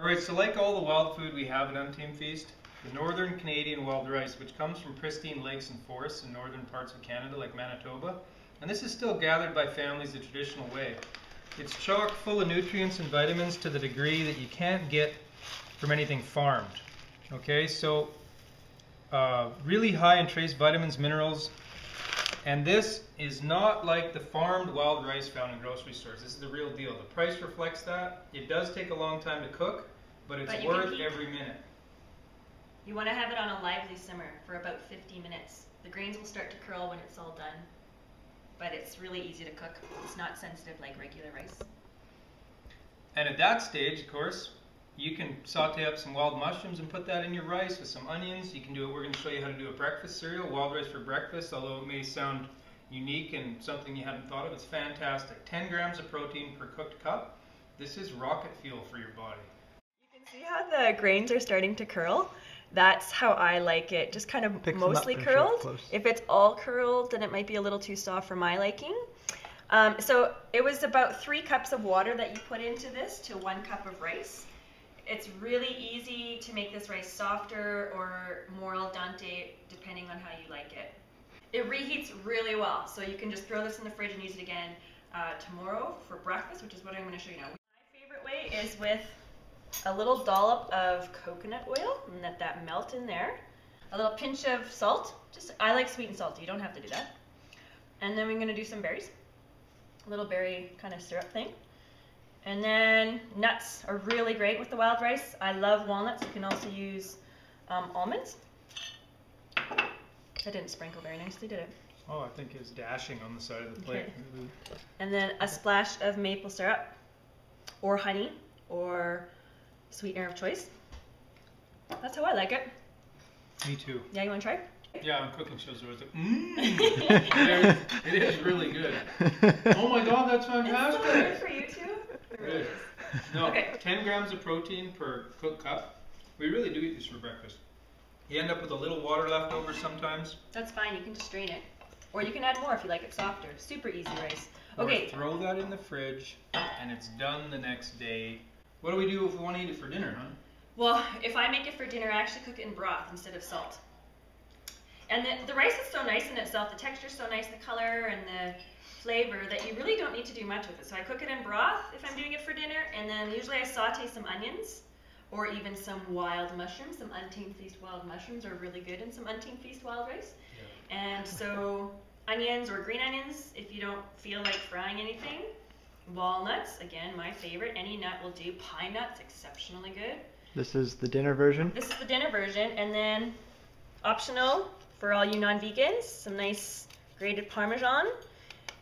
Alright, so like all the wild food we have at Untamed Feast, the Northern Canadian wild rice, which comes from pristine lakes and forests in northern parts of Canada like Manitoba, and this is still gathered by families the traditional way. It's chock full of nutrients and vitamins to the degree that you can't get from anything farmed. Okay, so really high in trace vitamins, minerals, and this is not like the farmed wild rice found in grocery stores. This is the real deal. The price reflects that. It does take a long time to cook, but it's worth every minute. You want to have it on a lively simmer for about 50 minutes. The grains will start to curl when it's all done, but it's really easy to cook. It's not sensitive like regular rice. And at that stage, of course, you can saute up some wild mushrooms and put that in your rice with some onions. You can do it. We're going to show you how to do a breakfast cereal, wild rice for breakfast, although it may sound unique and something you hadn't thought of. It's fantastic. 10 grams of protein per cooked cup. This is rocket fuel for your body. You can see how the grains are starting to curl. That's how I like it, just kind of mostly curled. If it's all curled, then it might be a little too soft for my liking. So it was about 3 cups of water that you put into this to 1 cup of rice. It's really easy to make this rice softer or more al dente, depending on how you like it. It reheats really well, so you can just throw this in the fridge and use it again tomorrow for breakfast, which is what I'm going to show you now. My favorite way is with a little dollop of coconut oil and let that melt in there. A little pinch of salt. I like sweet and salty, you don't have to do that. And then we're going to do some berries. A little berry kind of syrup thing. And then nuts are really great with the wild rice. I love walnuts. You can also use almonds. That didn't sprinkle very nicely, did it? Oh, I think it's dashing on the side of the plate. Okay. And then a splash of maple syrup or honey or sweetener of choice. That's how I like it. Me too. Yeah, you want to try? Yeah, on cooking shows it was like, it is really good. Oh my god, that's fantastic. It's so good for you too. It really is. No, okay. 10 grams of protein per cooked cup. We really do eat this for breakfast. You end up with a little water left over sometimes. That's fine, you can just strain it. Or you can add more if you like it softer. Super easy rice. Okay. Or throw that in the fridge and it's done the next day. What do we do if we want to eat it for dinner, huh? Well, if I make it for dinner, I actually cook it in broth instead of salt. And the rice is so nice in itself, the texture is so nice, the color and the flavor, that you really don't need to do much with it. So I cook it in broth if I'm doing it for dinner, and then usually I saute some onions or even some wild mushrooms. Some Untamed Feast wild mushrooms are really good in some Untamed Feast wild rice. Yeah. And so onions or green onions if you don't feel like frying anything. Walnuts, again, my favorite. Any nut will do. Pine nuts, exceptionally good. This is the dinner version? This is the dinner version. And then optional for all you non-vegans, some nice grated Parmesan.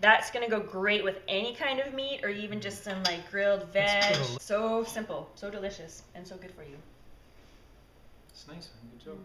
That's going to go great with any kind of meat or even just some like grilled veg. So simple, so delicious, and so good for you. It's nice. Good job.